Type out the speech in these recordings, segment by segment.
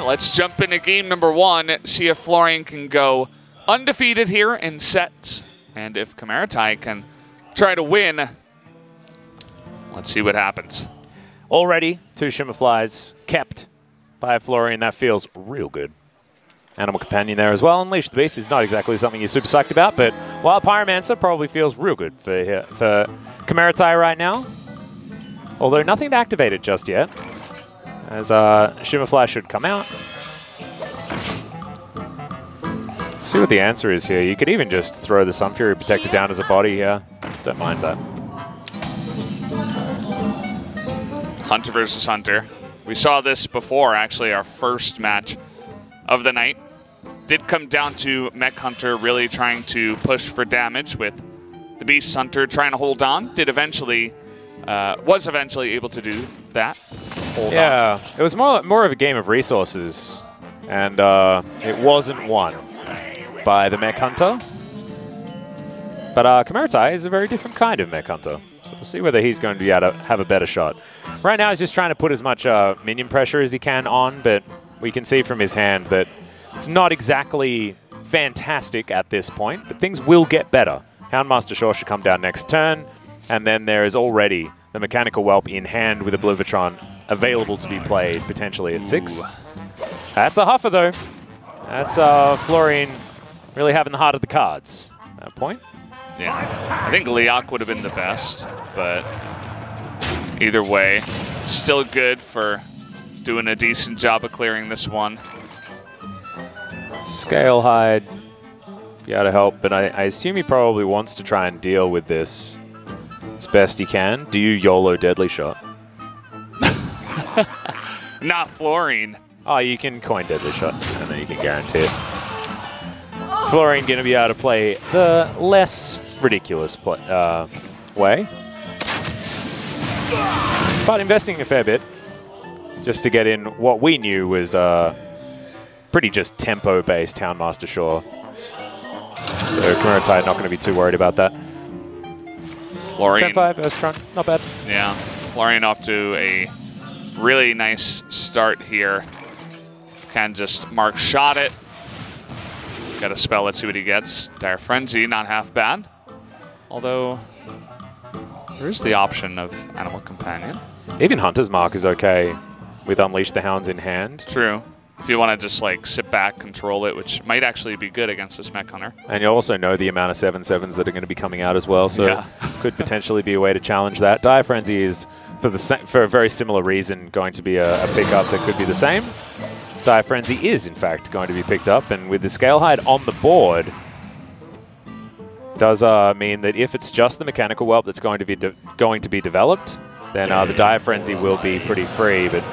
let's jump into game number 1, see if Fluorine can go undefeated here in sets, and if kamaretai can try to win. Let's see what happens. Already 2 Shimmer Flies kept by Fluorine. That feels real good. Animal Companion there as well. Unleash the Beast is not exactly something you're super psyched about, but Wild Pyromancer probably feels real good for kamaretai right now. Although nothing to activate it just yet, as Shimmerfly should come out. See what the answer is here. You could even just throw the Sun Fury Protector down as a body here. Don't mind that. Hunter versus Hunter. We saw this before, actually, our first match of the night. Did come down to Mech Hunter really trying to push for damage with the Beast Hunter trying to hold on. Was eventually able to do that. Hold on. It was more of a game of resources, and it wasn't won by the Mech Hunter. But kamaretai is a very different kind of Mech Hunter, so we'll see whether he's going to be able to have a better shot. Right now he's just trying to put as much minion pressure as he can on, but we can see from his hand that it's not exactly fantastic at this point, but things will get better. Houndmaster Shaw should come down next turn, and then there is already the Mechanical Whelp in hand with Oblivitron available to be played potentially at 6. That's a huffer though. That's Fluorine really having the heart of the cards at that point. Yeah, I think Leok would have been the best, but either way, still good for doing a decent job of clearing this one. Scalehide, be able to help, but I assume he probably wants to try and deal with this as best he can. Do you YOLO Deadly Shot? Not Fluorine. Oh, you can coin Deadly Shot, and then you can guarantee it. Fluorine going to be able to play the less ridiculous way. But investing a fair bit just to get in what we knew was pretty just tempo-based Houndmaster Shaw. So kamaretai not going to be too worried about that. Fluorine. Turn 5, Earthstrong, not bad. Yeah, Fluorine off to a really nice start here. Can just mark shot it. Got a spell, let's see what he gets. Dire Frenzy, not half bad. Although, there's the option of Animal Companion. Even Hunter's Mark is okay with Unleash the Hounds in hand. True. If you want to just like sit back, control it, which might actually be good against this Mech Hunter. And you also know the amount of 7/7s that are going to be coming out as well, so could potentially be a way to challenge that. Dire Frenzy is, for a very similar reason, going to be a pickup that could be the same. Dire Frenzy is, in fact, going to be picked up, and with the Scalehide on the board, does mean that if it's just the Mechanical Whelp that's going to be developed, then the Dire Frenzy will be pretty free, but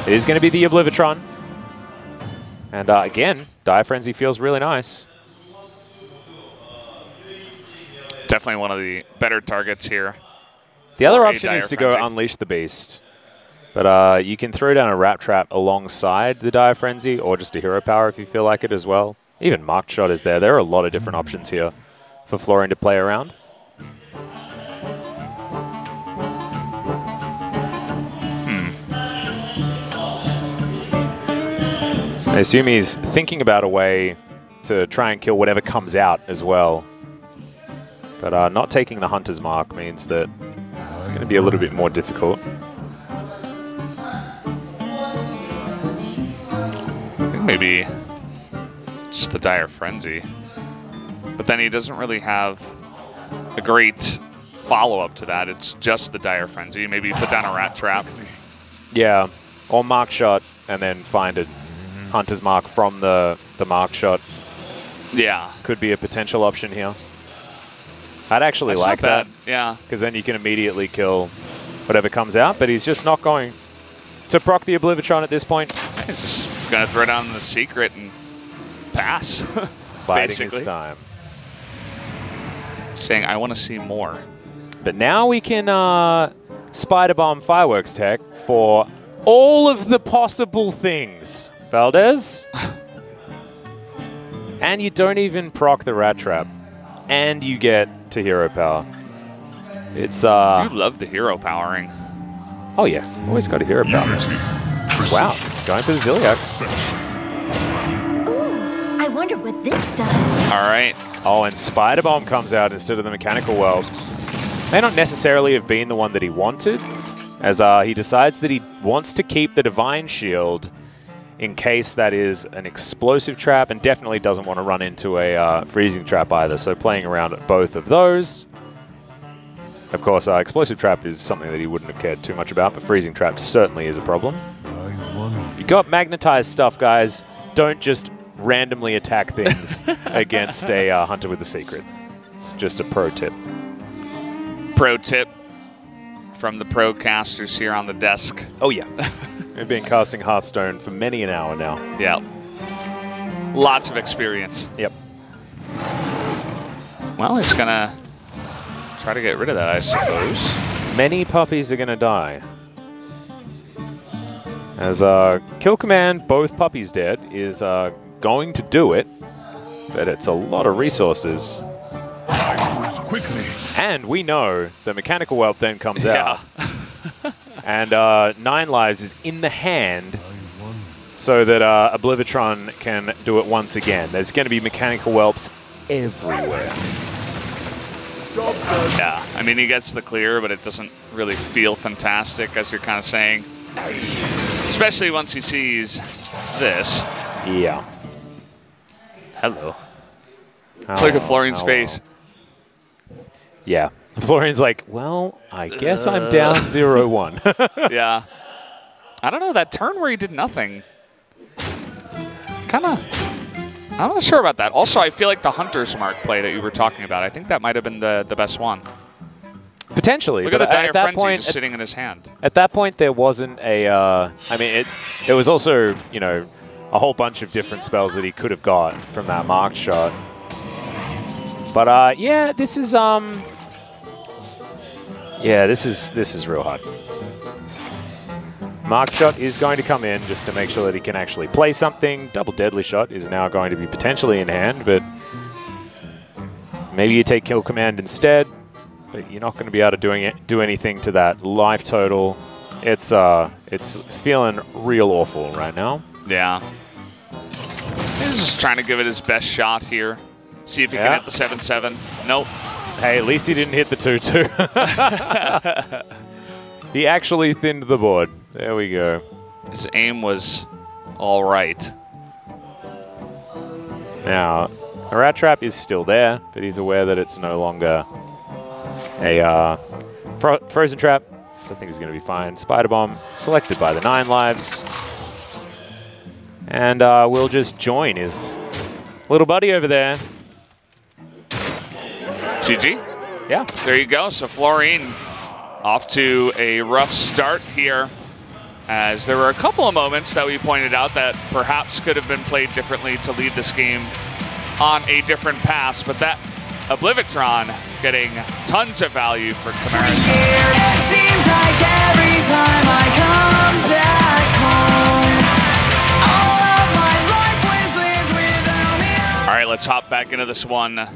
it is going to be the Oblivitron. And again, Dire Frenzy feels really nice. Definitely one of the better targets here. The other option is to go Unleash the Beast. But you can throw down a Rat Trap alongside the Dire Frenzy, or just a Hero Power if you feel like it as well. Even Marked Shot is there. There are a lot of different options here for Fluorine to play around. I assume he's thinking about a way to try and kill whatever comes out as well. But not taking the Hunter's Mark means that it's going to be a little bit more difficult. I think maybe just the Dire Frenzy. But then he doesn't really have a great follow-up to that. It's just the Dire Frenzy. Maybe put down a Rat Trap. Yeah, or Mark Shot and then find a Hunter's Mark from the Mark Shot. Yeah. Could be a potential option here. I'd actually like that. Yeah. Because then you can immediately kill whatever comes out, but he's just not going to proc the Oblivitron at this point. He's just going to throw down the secret and pass. Biding his time. Saying, I want to see more. But now we can Spider Bomb Fireworks tech for all of the possible things. Valdez. And you don't even proc the Rat Trap. And you get to Hero Power. It's You love the Hero Powering. Oh yeah, always got a Hero Power. Wow, going for the Zilliax. what this does. All right. Oh, and Spider Bomb comes out instead of the Mechanical Whelp. May not necessarily have been the one that he wanted, as he decides that he wants to keep the Divine Shield in case that is an explosive trap, and definitely doesn't want to run into a freezing trap either. So playing around at both of those. Of course, explosive trap is something that he wouldn't have cared too much about, but freezing trap certainly is a problem. If you got magnetized stuff, guys, don't just randomly attack things against a hunter with a secret. It's just a pro tip. Pro tip from the pro casters here on the desk. Oh yeah. We've been casting Hearthstone for many an hour now. Yeah. Lots of experience. Yep. Well, he's going to try to get rid of that, I suppose. Many puppies are going to die. As kill command, both puppies dead, is going to do it, but it's a lot of resources. Quickly. And we know the Mechanical Whelp then comes out. And 9 lives is in the hand so that Oblivitron can do it once again. There's going to be Mechanical Whelps everywhere. Yeah, I mean, he gets the clear, but it doesn't really feel fantastic, as you're kind of saying. Especially once he sees this. Yeah. Hello. Look at Florine's face. Yeah. Florian's like, well, I guess I'm down 0-1. Yeah. I don't know, that turn where he did nothing. Kind of, I'm not sure about that. Also, I feel like the Hunter's Mark play that you were talking about, I think that might have been the best one. Potentially. Look at the Dire Frenzy point, just sitting in his hand. At that point, there wasn't a, I mean, it was also, you know, a whole bunch of different spells that he could have got from that marked shot. But yeah, this is this is real hard. Mark shot is going to come in just to make sure that he can actually play something. Double deadly shot is now going to be potentially in hand, but maybe you take kill command instead. But you're not going to be able to do anything to that life total. It's feeling real awful right now. Yeah. He's just trying to give it his best shot here. See if he can hit the 7-7. Nope. Hey, at least he didn't hit the 2-2. He actually thinned the board. There we go. His aim was all right. Now, a rat trap is still there, but he's aware that it's no longer a frozen trap. So I think he's going to be fine. Spider Bomb selected by the 9 lives. And we'll just join his little buddy over there. GG. Yeah. There you go. So Fluorine off to a rough start here, as there were a couple of moments that we pointed out that perhaps could have been played differently to lead this game on a different pass, but that Oblivitron getting tons of value for kamaretai. It seems like every time I come back home, all of my life was lived without me. All right, let's hop back into this one.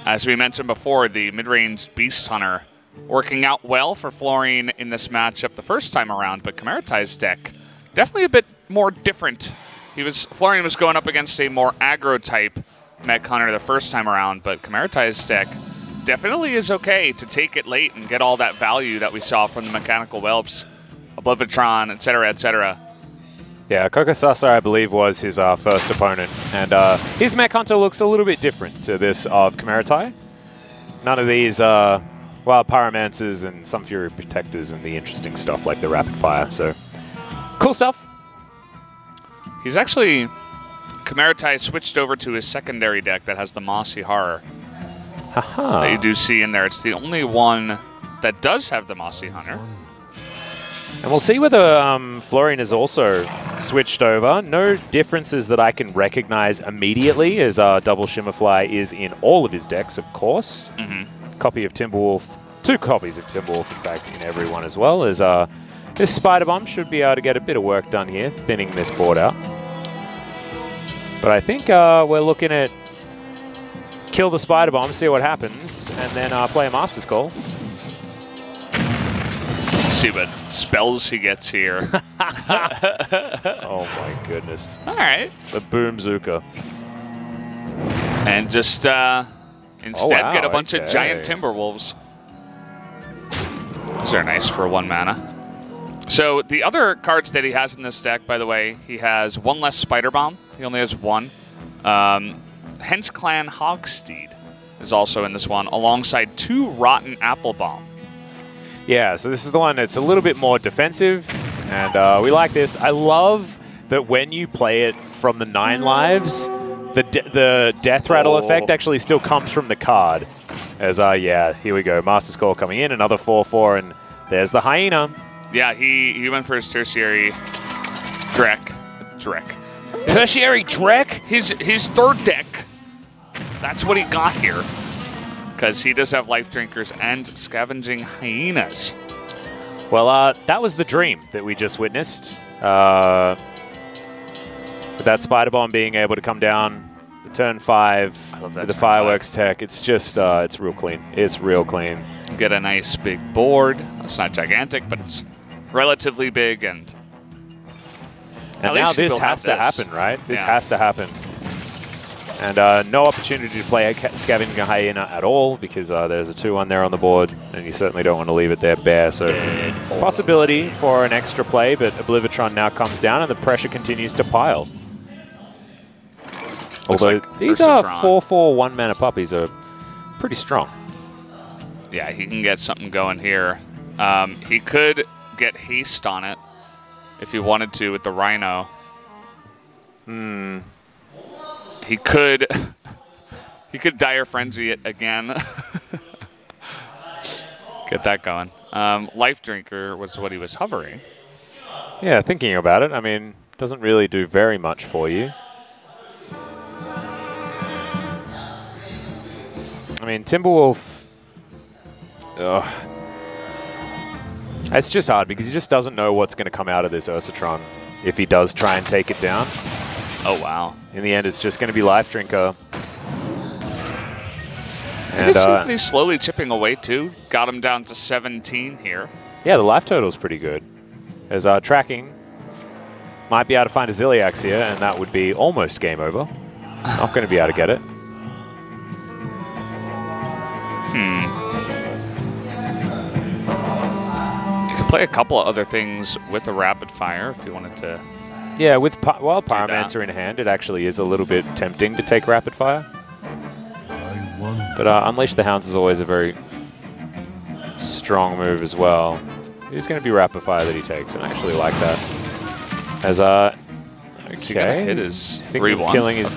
As we mentioned before, the mid-range Beast Hunter working out well for Fluorine in this matchup the first time around, but kamaretai's deck definitely a bit more different. Fluorine was going up against a more aggro type Mech Hunter the first time around, but kamaretai's deck definitely is okay to take it late and get all that value that we saw from the Mechanical Whelps, Oblivitron, etc., etc. Yeah, Kokosasa, I believe, was his first opponent, and his Mech Hunter looks a little bit different to this of kamaretai. None of these wild Pyromancers and some Fury Protectors and the interesting stuff like the Rapid Fire, so cool stuff. He's actually, kamaretai switched over to his secondary deck that has the Mossy Horror. Haha. That you do see in there. It's the only one that does have the Mossy Hunter. And we'll see whether Fluorine is also switched over. No differences that I can recognize immediately, as Double Shimmerfly is in all of his decks, of course. Copy of Timberwolf, 2 copies of Timberwolf, in fact, in every one as well, as this Spider Bomb should be able to get a bit of work done here, thinning this board out. But I think we're looking at kill the Spider Bomb, see what happens, and then play a Master's Call. See what spells he gets here. Oh my goodness. All right. The Boom Zuka. And just instead wow, get a bunch of okay. giant Timberwolves. Those are nice for 1 mana. So the other cards that he has in this deck, by the way, he has 1 less Spider Bomb. He only has 1. Hence Clan Hogsteed is also in this one, alongside 2 Rotten Apple Bomb. Yeah, so this is the one that's a little bit more defensive, and we like this. I love that when you play it from the 9 lives, the Death Rattle effect actually still comes from the card. As, yeah, here we go. Master Score coming in, another 4/4, and there's the Hyena. Yeah, he went for his tertiary Drek. Tertiary Drek? His 3rd deck. That's what he got here. Because he does have Life Drinkers and Scavenging Hyenas. Well, that was the dream that we just witnessed. With that Spider Bomb being able to come down the turn 5 with the Fireworks tech, it's just, it's real clean. It's real clean. Get a nice big board. It's not gigantic, but it's relatively big. And now this has to happen, right? This has to happen. And no opportunity to play a Scavenging Hyena at all because there's a 2-1 there on the board, and you certainly don't want to leave it there bare. So possibility for an extra play, but Oblivitron now comes down and the pressure continues to pile. Although like these are 4/4 1-mana puppies are pretty strong. Yeah, he can get something going here. He could get haste on it if he wanted to with the Rhino. He could Dire Frenzy it again. Get that going. Life Drinker was what he was hovering. Yeah, thinking about it, I mean, doesn't really do very much for you. I mean, Timberwolf... It's just hard because he just doesn't know what's going to come out of this Ursatron if he does try and take it down. Oh, wow. In the end, it's just going to be Life Drinker. And he's slowly chipping away, too. Got him down to 17 here. Yeah, the life total's pretty good. As tracking, might be able to find a Ziliax here, and that would be almost game over. Not going to be able to get it. You could play a couple of other things with a Rapid Fire if you wanted to. Yeah, with Pyromancer in hand, it actually is a little bit tempting to take Rapid Fire. But Unleash the Hounds is always a very strong move as well. It's going to be Rapid Fire that he takes, and I actually like that. As Is he gonna hit his 3/1? Killing his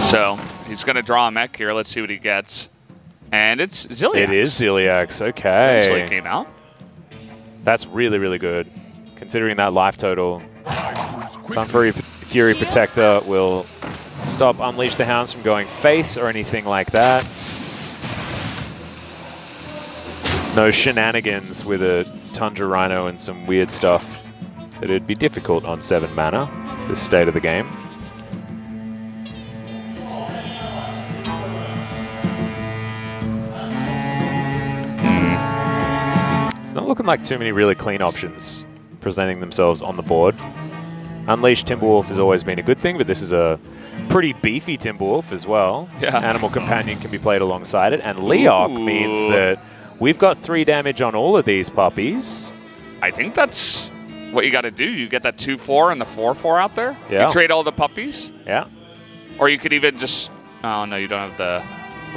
So he's going to draw a mech here. Let's see what he gets. And it's Ziliax. It is Ziliax. Okay. Actually came out. That's really, really good. Considering that life total, Sun Fury Protector will stop Unleash the Hounds from going face or anything like that. No shenanigans with a Tundra Rhino and some weird stuff that it'd be difficult on 7 mana, this state of the game. It's not looking like too many really clean options presenting themselves on the board. Unleashed Timberwolf has always been a good thing, but this is a pretty beefy Timberwolf as well. Yeah. Animal Companion can be played alongside it, and Leok means that we've got 3 damage on all of these puppies. I think that's what you got to do. You get that 2/4 and the 4/4 out there. Yeah. You trade all the puppies. Yeah. Or you could even just... Oh, no, you don't have the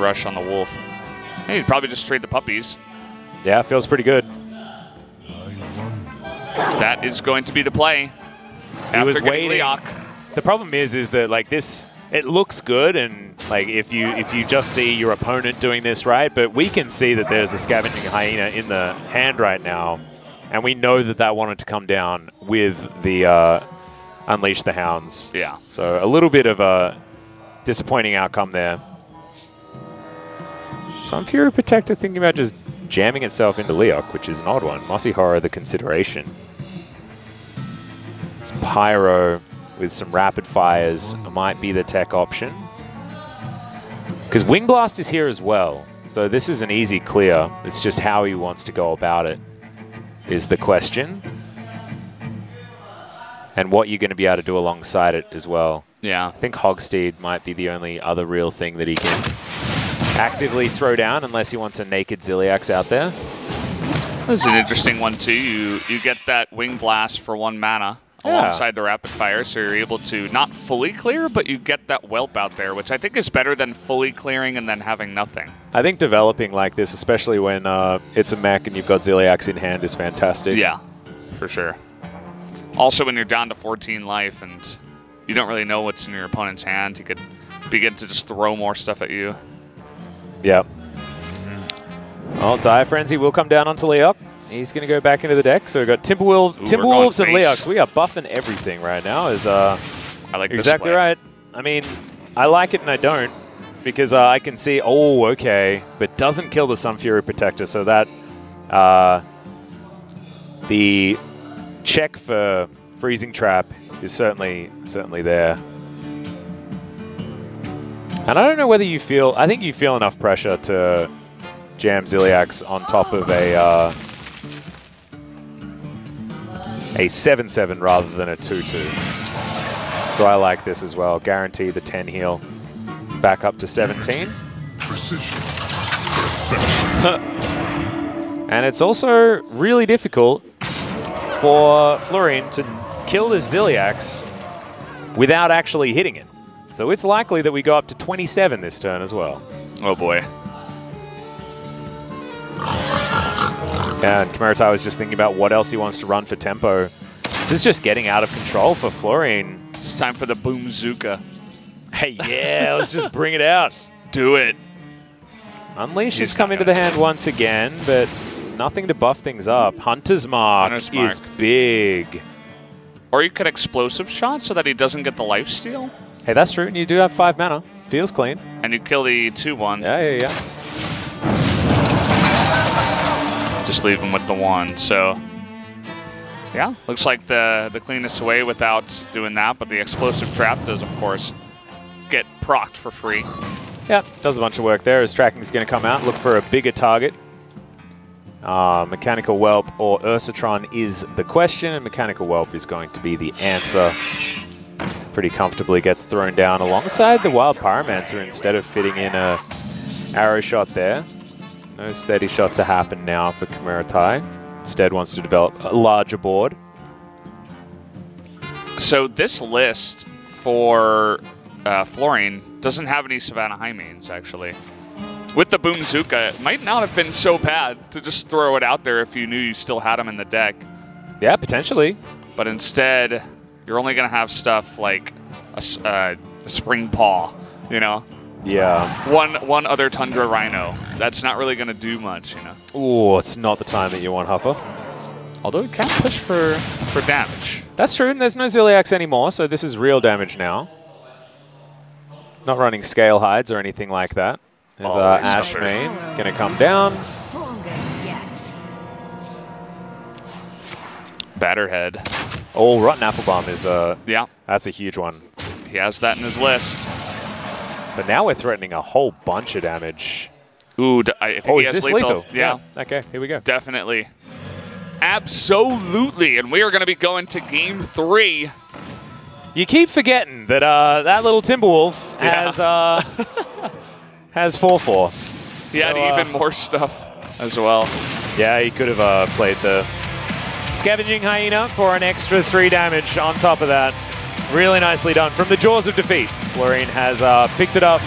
rush on the wolf. Hey, you'd probably just trade the puppies. Yeah, feels pretty good. That is going to be the play. He was getting waiting. Leok. The problem is that like this, it looks good, and like if you just see your opponent doing this right, but we can see that there's a Scavenging Hyena in the hand right now, and we know that wanted to come down with the Unleash the Hounds. Yeah. So a little bit of a disappointing outcome there. Sun Fury Protector thinking about just jamming itself into Leok, which is an odd one. Mossy Horror, the consideration. It's Pyro with some Rapid Fires might be the tech option. Because Wing Blast is here as well. So this is an easy clear. It's just how he wants to go about it is the question. And what you're going to be able to do alongside it as well. Yeah. I think Hogsteed might be the only other real thing that he can actively throw down unless he wants a naked Ziliax out there. This is an interesting one, too. You get that Wing Blast for 1 mana alongside the Rapid Fire, so you're able to not fully clear, but you get that Whelp out there, which I think is better than fully clearing and then having nothing. I think developing like this, especially when it's a mech and you've got Ziliax in hand, is fantastic. Yeah, for sure. Also, when you're down to 14 life and you don't really know what's in your opponent's hand, he could begin to just throw more stuff at you. Yep. Well, Dire Frenzy will come down onto Leok. He's going to go back into the deck. So we've got Timberwolves and Leox. We are buffing everything right now. I like this exactly play. right. I mean, I like it and I don't because I can see, oh, okay, but doesn't kill the Sun Fury Protector. So that the check for Freezing Trap is certainly there. And I don't know whether you feel, I think you feel enough pressure to jam Ziliax on top of a 7/7 rather than a 2/2. So I like this as well. Guarantee the 10 heal back up to 17. Precision. And it's also really difficult for Fluorine to kill this Ziliax without actually hitting it. So it's likely that we go up to 27 this turn as well. Oh boy. And kamaretai was just thinking about what else he wants to run for tempo. This is just getting out of control for Fluorine. It's time for the Boomzooka. Hey, yeah, let's just bring it out. Do it. Unleash has come into the hand once again, but nothing to buff things up. Hunter's Mark is big. Or you could Explosive Shot so that he doesn't get the lifesteal. Hey, that's true. And you do have 5 mana. Feels clean. And you kill the 2/1. Yeah. Just leave him with the 1. So, yeah, looks like the cleanest way without doing that. But the Explosive Trap does, of course, get procced for free. Yeah, does a bunch of work there. His tracking is going to come out. Look for a bigger target. Mechanical Whelp or Ursatron is the question, and Mechanical Whelp is going to be the answer. Pretty comfortably gets thrown down alongside the Wild Pyromancer instead of fitting in a arrow shot there. No steady shot to happen now for kamaretai. Instead wants to develop a larger board. So this list for Fluorine doesn't have any Savannah High mains, actually. With the Boomzooka, it might not have been so bad to just throw it out there if you knew you still had them in the deck. Yeah, potentially. But instead, you're only going to have stuff like a Spring Paw, you know? Yeah. One other Tundra Rhino. That's not really going to do much, you know? Oh, it's not the time that you want Huffer. Although it can push for damage. That's true, and there's no Ziliax anymore, so this is real damage now. Not running Scale Hides or anything like that. There's Ash main going to come down. Batterhead. Oh, Rotten Applebaum is yeah. That's a huge one. He has that in his list. But now we're threatening a whole bunch of damage. Ooh, I think he has lethal. Yeah. Okay, here we go. Definitely. Absolutely. And we are going to be going to game 3. You keep forgetting that that little Timberwolf has 4/4. He had even more stuff as well. Yeah, he could have played the Scavenging Hyena for an extra 3 damage on top of that. Really nicely done from the jaws of defeat. Fluorine has picked it up.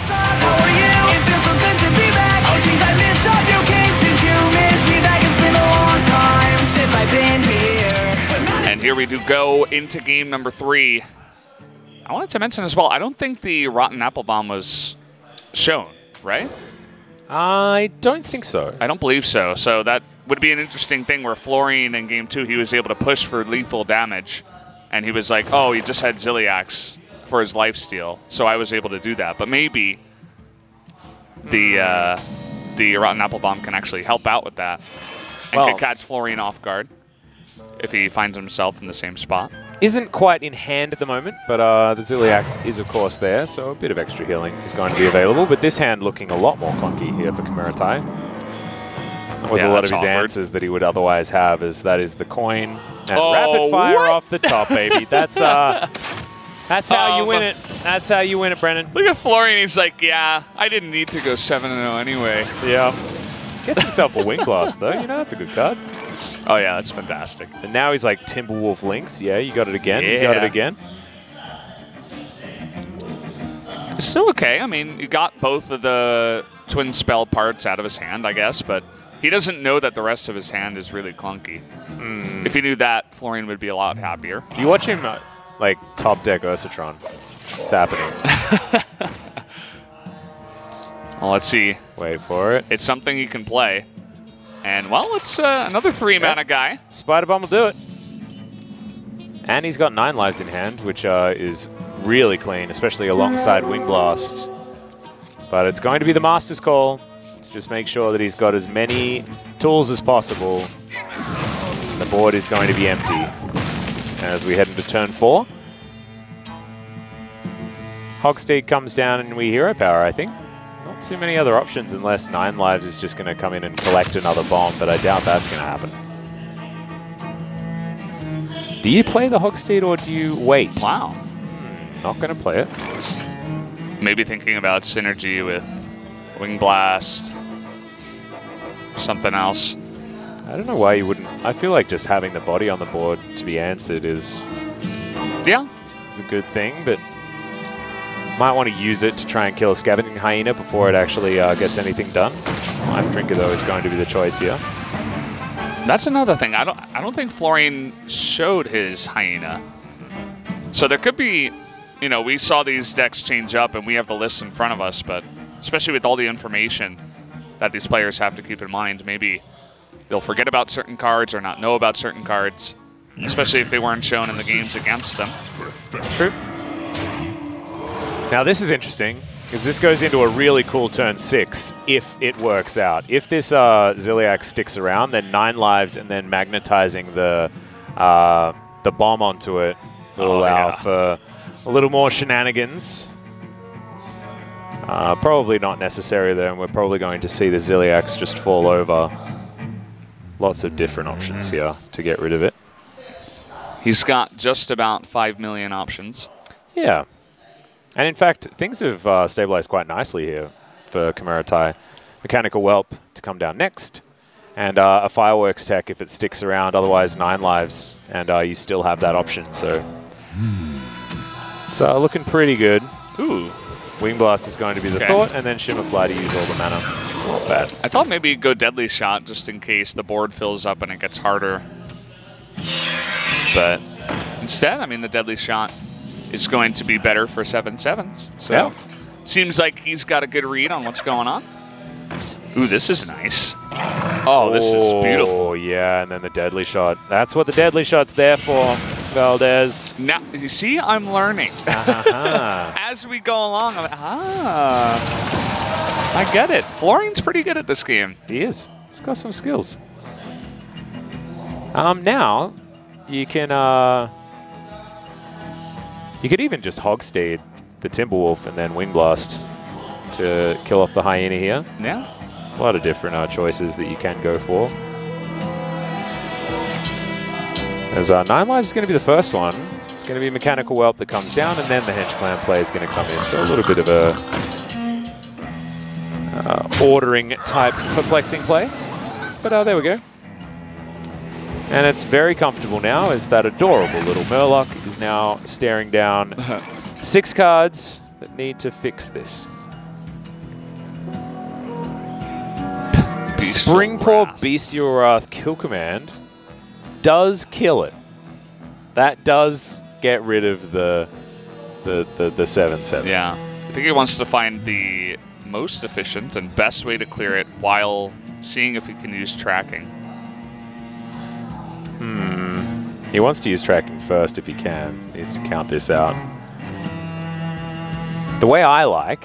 And here we do go into game number 3. I wanted to mention as well, I don't think the Rotten Applebaum was shown, right? I don't think so. I don't believe so. So that would be an interesting thing where Fluorine in game 2, he was able to push for lethal damage. And he was like, oh, he just had Ziliax for his lifesteal. So I was able to do that. But maybe the Rotten Applebaum can actually help out with that. And can catch Fluorine off guard if he finds himself in the same spot. Isn't quite in hand at the moment, but the Ziliax is, of course, there. So a bit of extra healing is going to be available. But this hand looking a lot more clunky here for kamaretai. With a lot of his answers that he would otherwise have, as that is the coin and rapid fire off the top, baby. That's how you win it. That's how you win it, Brennan. Look at Fluorine. He's like, yeah, I didn't need to go 7-0 anyway. Yeah. Gets himself a Wing Blast, though. You know, that's a good card. Oh, yeah, that's fantastic. And now he's like Timberwolf Lynx. Yeah, you got it again. Yeah. You got it again. It's still okay. I mean, you got both of the twin spell parts out of his hand, I guess, but he doesn't know that the rest of his hand is really clunky. If he knew that, Fluorine would be a lot happier. You watch him, like, top deck Ursatron. It's happening. Well, let's see. Wait for it. It's something he can play. And, well, it's another 3-mana guy. Spider Bomb will do it. And he's got 9 lives in hand, which is really clean, especially alongside Wing Blast. But it's going to be the Master's Call to just make sure that he's got as many tools as possible. The board is going to be empty as we head into turn 4. Hogsteed comes down and we Hero Power, I think. Not too many other options unless 9 lives is just going to come in and collect another bomb, but I doubt that's going to happen. Do you play the Hogsteed or do you wait? Wow. Not going to play it. Maybe thinking about synergy with Wing Blast, something else. I don't know why you wouldn't. I feel like just having the body on the board to be answered is a good thing, but might want to use it to try and kill a Scavenging Hyena before it actually gets anything done. Life Drinker, though, is going to be the choice here. That's another thing. I don't think Fluorine showed his Hyena. So there could be, you know, we saw these decks change up and we have the list in front of us, but especially with all the information that these players have to keep in mind, maybe they'll forget about certain cards or not know about certain cards, especially if they weren't shown in the games against them. True. Now this is interesting, because this goes into a really cool turn 6, if it works out. If this Ziliax sticks around, then 9 lives and then magnetizing the bomb onto it will allow for a little more shenanigans. Probably not necessary though, and we're probably going to see the Ziliax just fall over. Lots of different options here to get rid of it. He's got just about 5 million options. Yeah. And in fact, things have stabilized quite nicely here for kamaretai. Mechanical Whelp to come down next, and a Fireworks tech if it sticks around, otherwise 9 lives, and you still have that option, so it's looking pretty good. Ooh. Wing Blast is going to be the thought, and then Shimmer Fly to use all the mana. Not bad. I thought maybe you'd go Deadly Shot just in case the board fills up and it gets harder. But instead, I mean, the Deadly Shot is going to be better for 7/7s. So seems like he's got a good read on what's going on. Ooh, this is nice. Oh, this is beautiful. Oh, yeah, and then the Deadly Shot. That's what the Deadly Shot's there for, Valdez. Now, you see, I'm learning. As we go along, I'm like, I get it. Fluorine's pretty good at this game. He is. He's got some skills. Now, you can... you could even just Hogsteed the Timberwolf and then Wing Blast to kill off the Hyena here. Yeah. A lot of different choices that you can go for. As 9 lives is going to be the first one. It's going to be Mechanical Whelp that comes down, and then the Hench Clan play is going to come in. So a little bit of a ordering type perplexing play. But there we go. And it's very comfortable now as that adorable little Murloc is now staring down 6 cards that need to fix this. Springpaw Bestial Wrath Kill Command does kill it. That does get rid of the 7/7. Yeah. I think he wants to find the most efficient and best way to clear it while seeing if he can use tracking. He wants to use tracking first if he can. He needs to count this out. The way I like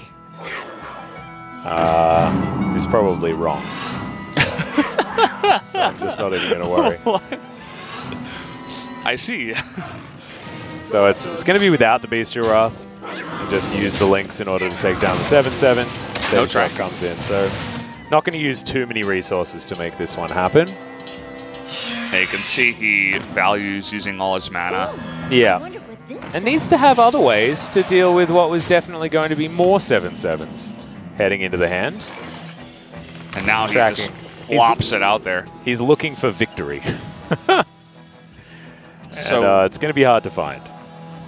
is probably wrong. So I'm just not even going to worry. I see. So it's going to be without the Bestial Wrath. And just use the links in order to take down the 7/7. No Then track comes in. So not going to use too many resources to make this one happen. And you can see he values using all his mana. Yeah. and needs to have other ways to deal with what was definitely going to be more 7/7s heading into the hand. And now he Tracking. just flops it out there. He's looking for victory. So and, it's going to be hard to find.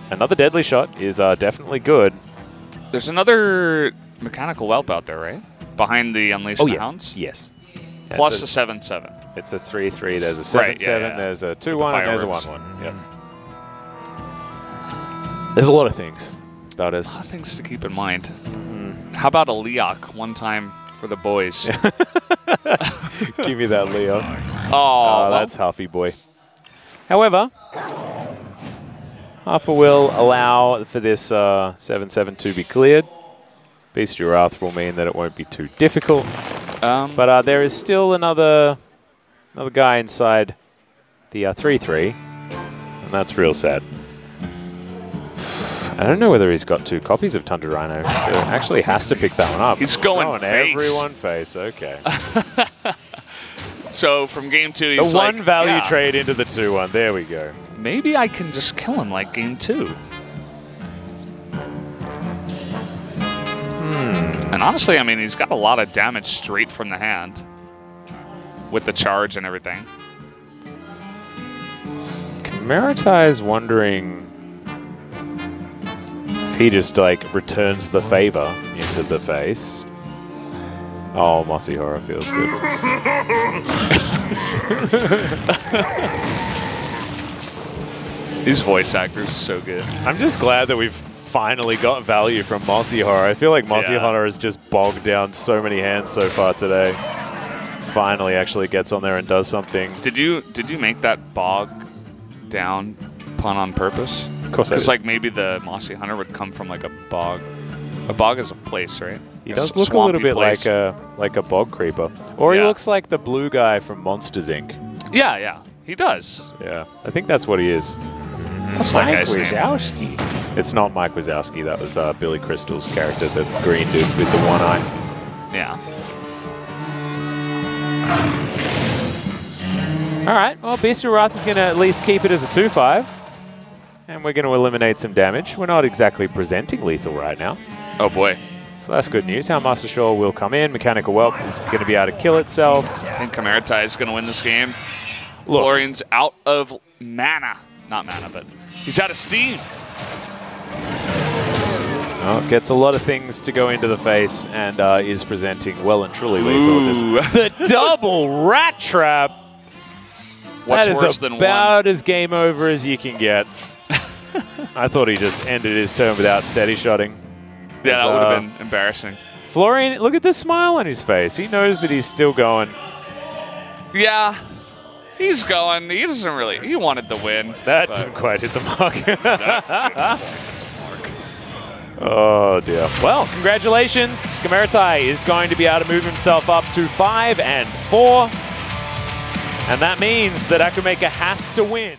Another deadly shot is definitely good. there's another mechanical whelp out there, right? Behind the Unleash the Hounds? Yes. Plus That's a 7/7. It's a 3/3. There's a 7/7. There's a 2/1, and there's a 1/1. Yep. There's a lot of things about us. A lot of things to keep in mind. How about a Leok one time for the boys? Give me that, Leo. Oh, That's Huffy boy. However, Huffer will allow for this 7/7 to be cleared. Bestial Wrath will mean that it won't be too difficult. But there is still another guy inside the 3/3, and that's real sad. I don't know whether he's got 2 copies of Tundra Rhino, so it actually has to pick that one up. He's going face. Everyone face, okay. So from game 2, he's the like, one value trade into the 2/1. There we go. Maybe I can just kill him like game 2. And honestly, I mean, he's got a lot of damage straight from the hand with the charge and everything. Kamaretai is wondering if he just like returns the favor into the face. Oh, Mossy Horror feels good. These voice actors are so good. I'm just glad that we've finally got value from Mossy Horror. I feel like Mossy Horror has just bogged down so many hands so far today. Finally actually gets on there and does something. Did you make that bog down pun on purpose? Of course I did. Because like maybe the Mossy Hunter would come from like a bog. A bog is a place, right? He does look a little bit like a bog creeper. Or he looks like the blue guy from Monsters, Inc. Yeah, he does. Yeah, I think that's what he is. What's that guy's name? Wazowski. It's not Mike Wazowski. That was Billy Crystal's character, the green dude with the one eye. Yeah. All right. Well, Bestial Wrath is going to at least keep it as a 2/5. And we're going to eliminate some damage. We're not exactly presenting lethal right now. Oh, boy. So that's good news. Houndmaster Shaw will come in. Mechanical Whelp is going to be able to kill itself. I think Kamaretai is going to win this game. Look. Florian's out of mana. Not mana, but he's out of steam. Oh, gets a lot of things to go into the face and is presenting well and truly lethal. The double rat trap. What's that is worse than about one? as game over as you can get. I thought he just ended his turn without steady shotting. Yeah, that would have been embarrassing. Fluorine, look at the smile on his face. He knows that he's still going. Yeah, he's going. He doesn't really. He wanted the win. That didn't quite hit the mark. Oh, dear. Well, congratulations. Kamaretai is going to be able to move himself up to 5 and 4. And that means that Akumeka has to win.